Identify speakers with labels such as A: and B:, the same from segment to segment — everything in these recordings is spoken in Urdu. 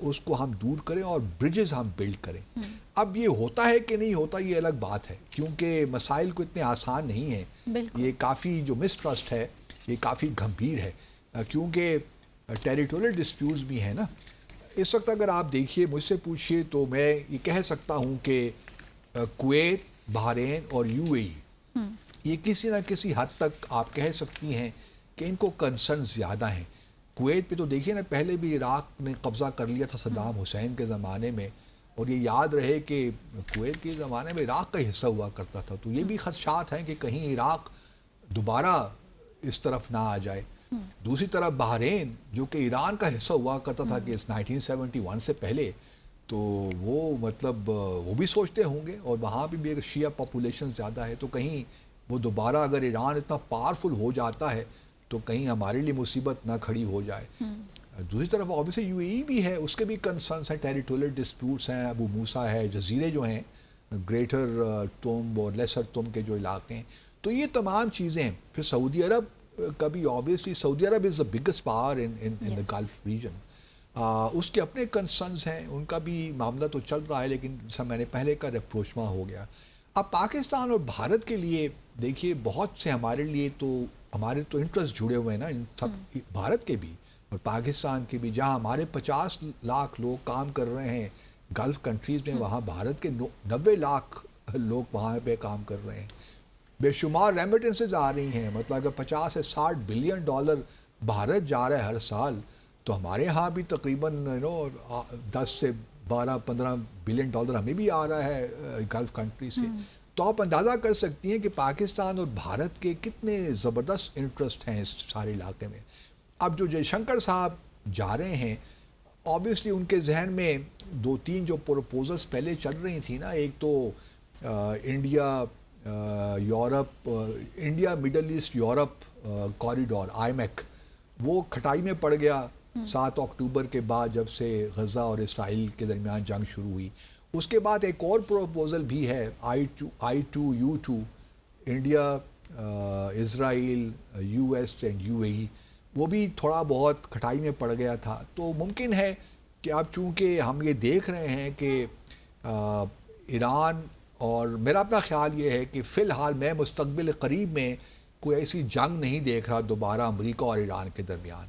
A: اس کو ہم دور کریں اور برجز ہم بلڈ کریں. اب یہ ہوتا ہے کہ نہیں ہوتا یہ الگ بات ہے, کیونکہ مسائل کو اتنے آسان نہیں ہیں. یہ کافی جو مسٹرسٹ ہے یہ کافی گھمبیر ہے, کیونکہ ٹیریٹوریل ڈسپیوٹس بھی ہیں نا. اس وقت اگر آپ دیکھیے, مجھ سے پوچھیے تو میں یہ کہہ سکتا ہوں کہ کویت, بحرین اور یو اے ای یہ کسی نہ کسی حد تک آپ کہہ سکتی ہیں کہ ان کو کنسرن زیادہ ہیں. کویت پہ تو دیکھیے نا, پہلے بھی عراق نے قبضہ کر لیا تھا صدام حسین کے زمانے میں, اور یہ یاد رہے کہ کویت کے زمانے میں عراق کا حصہ ہوا کرتا تھا. تو یہ بھی خدشات ہیں کہ کہیں عراق دوبارہ اس طرف نہ آ جائے. دوسری طرف بحرین جو کہ ایران کا حصہ ہوا کرتا تھا کہ 1971 سے پہلے, تو وہ مطلب وہ بھی سوچتے ہوں گے, اور وہاں بھی اگر شیعہ پاپولیشن زیادہ ہے تو کہیں وہ دوبارہ اگر ایران اتنا پاورفل ہو جاتا ہے تو کہیں ہمارے لیے مصیبت نہ کھڑی ہو جائے. دوسری طرف اوبیسلی یو اے ای بھی ہے, اس کے بھی کنسرنس ہیں, ٹیریٹوریل ڈسپیوٹس ہیں, ابو موسیٰ ہے, جزیرے جو ہیں گریٹر ٹوم اور لیسر ٹوم کے جو علاقے ہیں. تو یہ تمام چیزیں. پھر سعودی عرب کا بھی obviously, Saudi Arab is the biggest power in the Gulf region. اس کے اپنے کنسرنز ہیں, ان کا بھی معاملہ تو چل رہا ہے, لیکن جیسا میں نے پہلے کا ریپروچما ہو گیا. اب پاکستان اور بھارت کے لیے دیکھیے بہت سے ہمارے لیے تو ہمارے تو انٹرسٹ جڑے ہوئے ہیں نا, ان سب بھارت کے بھی اور پاکستان کے بھی. جہاں ہمارے 50 لاکھ لوگ کام کر رہے ہیں گلف کنٹریز میں, وہاں بھارت کے 90 لاکھ لوگ وہاں پہ کام کر رہے ہیں. بے شمار ریمیٹنسز آ رہی ہیں, مطلب اگر 50 سے 60 بلین ڈالر بھارت جا رہا ہے ہر سال, تو ہمارے ہاں بھی تقریباً 10 سے 12-15 بلین ڈالر ہمیں بھی آ رہا ہے گلف کنٹری سے. تو آپ اندازہ کر سکتی ہیں کہ پاکستان اور بھارت کے کتنے زبردست انٹرسٹ ہیں اس سارے علاقے میں. اب جو جے شنکر صاحب جا رہے ہیں, اوبیسلی ان کے ذہن میں 2-3 جو پروپوزلز پہلے چل رہی تھیں نا, ایک تو India Europe, India middle east Europe corridor IMEC, وہ کھٹائی میں پڑ گیا 7 اکتوبر کے بعد, جب سے غزہ اور اسرائیل کے درمیان جنگ شروع ہوئی. اس کے بعد ایک اور پروپوزل بھی ہے I2U2, India, Israel, U S and U A E, وہ بھی تھوڑا بہت کھٹائی میں پڑ گیا تھا. تو ممکن ہے کہ اب چونکہ ہم یہ دیکھ رہے ہیں کہ ایران, اور میرا اپنا خیال یہ ہے کہ فی الحال میں مستقبل قریب میں کوئی ایسی جنگ نہیں دیکھ رہا دوبارہ امریکہ اور ایران کے درمیان,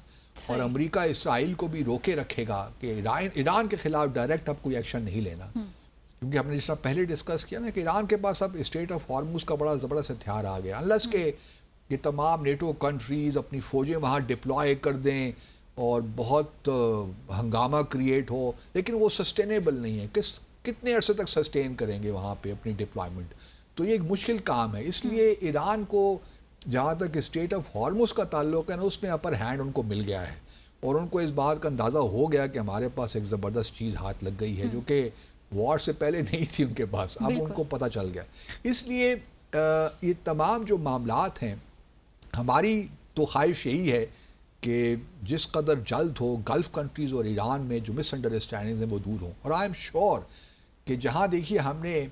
A: اور امریکہ اسرائیل کو بھی روکے رکھے گا کہ ایران کے خلاف ڈائریکٹ اب کوئی ایکشن نہیں لینا. کیونکہ ہم نے جس طرح پہلے ڈسکس کیا نا کہ ایران کے پاس اب اسٹیٹ آف ہارموز کا بڑا زبردست ہتھیار آ گیا, انلیس کہ یہ تمام نیٹو کنٹریز اپنی فوجیں وہاں ڈپلوائے کر دیں اور بہت ہنگامہ کریٹ ہو, لیکن وہ سسٹینیبل نہیں ہے. کتنے عرصے تک سسٹین کریں گے وہاں پہ اپنی ڈپلائمنٹ؟ تو یہ ایک مشکل کام ہے. اس لیے ایران کو جہاں تک اسٹیٹ آف ہارموز کا تعلق ہے نا, اس میں اپر ہینڈ ان کو مل گیا ہے, اور ان کو اس بات کا اندازہ ہو گیا کہ ہمارے پاس ایک زبردست چیز ہاتھ لگ گئی ہے جو کہ وار سے پہلے نہیں تھی ان کے پاس, اب ان کو پتہ چل گیا. اس لیے یہ تمام جو معاملات ہیں, ہماری تو خواہش یہی ہے کہ جس قدر جلد ہو گلف کنٹریز اور ایران میں جو مس انڈرسٹینڈنگز ہیں وہ دور ہوں. اور آئی ایم شیور کہ جہاں دیکھیے ہم نے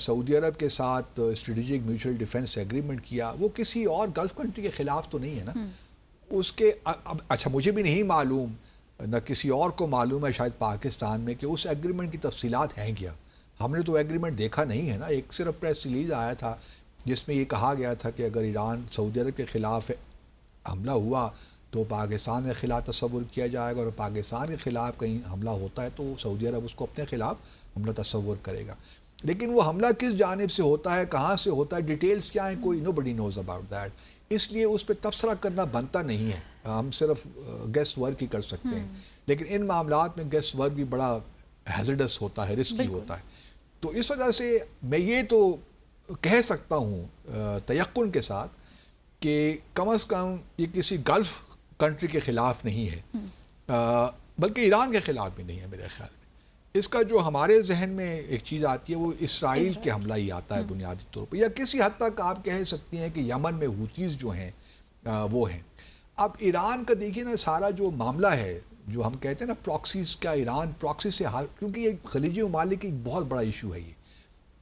A: سعودی عرب کے ساتھ اسٹریٹجک میوچل ڈیفنس ایگریمنٹ کیا, وہ کسی اور گلف کنٹری کے خلاف تو نہیں ہے نا. اس کے اچھا مجھے بھی نہیں معلوم, نہ کسی اور کو معلوم ہے شاید پاکستان میں, کہ اس ایگریمنٹ کی تفصیلات ہیں کیا. ہم نے تو ایگریمنٹ دیکھا نہیں ہے نا. ایک صرف پریس ریلیز آیا تھا جس میں یہ کہا گیا تھا کہ اگر ایران سعودی عرب کے خلاف حملہ ہوا تو پاکستان کے خلاف تصور کیا جائے گا, اور پاکستان کے خلاف کہیں حملہ ہوتا ہے تو سعودی عرب اس کو اپنے خلاف حملہ تصور کرے گا. لیکن وہ حملہ کس جانب سے ہوتا ہے, کہاں سے ہوتا ہے, ڈیٹیلز کیا ہیں, کوئی nobody knows about that. اس لیے اس پہ تبصرہ کرنا بنتا نہیں ہے. ہم صرف گیس ورک ہی کر سکتے ہیں, لیکن ان معاملات میں گیس ورک بھی بڑا ہیزرڈس ہوتا ہے, رسکی ہوتا ہے. تو اس وجہ سے میں یہ تو کہہ سکتا ہوں تیقن کے ساتھ کہ کم از کم یہ کسی گلف کنٹری کے خلاف نہیں ہے, بلکہ ایران کے خلاف بھی نہیں ہے میرے خیال میں. اس کا جو ہمارے ذہن میں ایک چیز آتی ہے وہ اسرائیل کے حملہ ہی آتا ہے بنیادی طور پہ, یا کسی حد تک آپ کہہ سکتی ہیں کہ یمن میں ہوتیز جو ہیں وہ ہیں. اب ایران کا دیکھیے نا سارا جو معاملہ ہے, جو ہم کہتے ہیں نا پراکسیز کا, ایران پراکسی سے حال, کیونکہ یہ خلیجی ممالک کی ایک بہت بڑا ایشو ہے یہ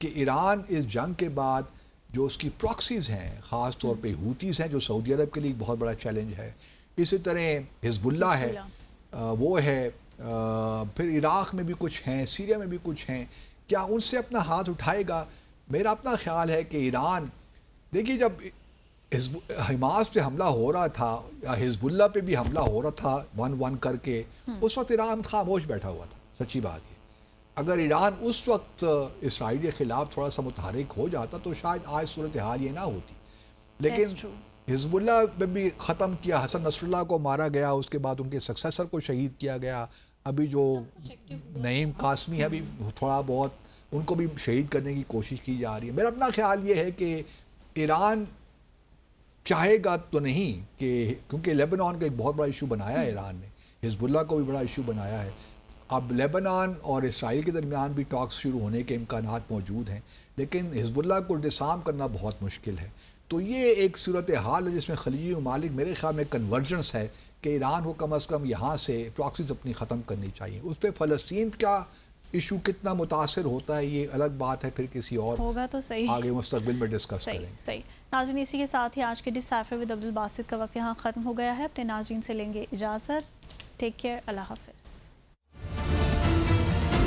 A: کہ ایران اس جنگ کے بعد جو اس کی پراکسیز ہیں, خاص طور پہ ہوتیز ہیں جو سعودی عرب کے لیے ایک بہت بڑا چیلنج ہے. اسی طرح حزب اللہ ہے, وہ ہے, پھر عراق میں بھی کچھ ہیں، سیریا میں بھی کچھ ہیں، کیا ان سے اپنا ہاتھ اٹھائے گا؟ میرا اپنا خیال ہے کہ ایران، دیکھیے جب حماس پہ حملہ ہو رہا تھا یا حزب اللہ پہ بھی حملہ ہو رہا تھا 1-1 کر کے، اس وقت ایران خاموش بیٹھا ہوا تھا. سچی بات یہ، اگر ایران اس وقت اسرائیل کے خلاف تھوڑا سا متحرک ہو جاتا تو شاید آج صورتحال یہ نہ ہوتی. لیکن حزب اللہ پہ بھی ختم کیا، حسن نصر اللہ کو مارا گیا، اس کے بعد ان کے سکسیسر کو شہید کیا گیا، ابھی جو نعیم قاسمی ہے ابھی تھوڑا بہت ان کو بھی شہید کرنے کی کوشش کی جا رہی ہے. میرا اپنا خیال یہ ہے کہ ایران چاہے گا تو نہیں کہ، کیونکہ لیبنان کا ایک بہت بڑا ایشو بنایا ہے ایران نے، حزب اللہ کو بھی بڑا ایشو بنایا ہے. اب لیبنان اور اسرائیل کے درمیان بھی ٹاکس شروع ہونے کے امکانات موجود ہیں، لیکن حزب اللہ کو ڈسارم کرنا بہت مشکل ہے. تو یہ ایک صورتحال ہے جس میں خلیجی ممالک میرے خیال میں کنورجنس ہے کہ ایران کو کم از کم یہاں سے پراکسیز اپنی ختم کرنی چاہیے. اس پہ فلسطین کا ایشو کتنا متاثر ہوتا ہے یہ الگ بات ہے، پھر کسی اور
B: ہوگا تو صحیح
A: آگے مستقبل میں ڈسکس کریں گے.
B: صحیح. ناظرین اسی کے ساتھ ہی آج کے ڈسائفر ود عبدالباسط کا وقت یہاں ختم ہو گیا ہے. اپنے ناظرین سے لیں گے اجازت. Take care. اللہ حافظ.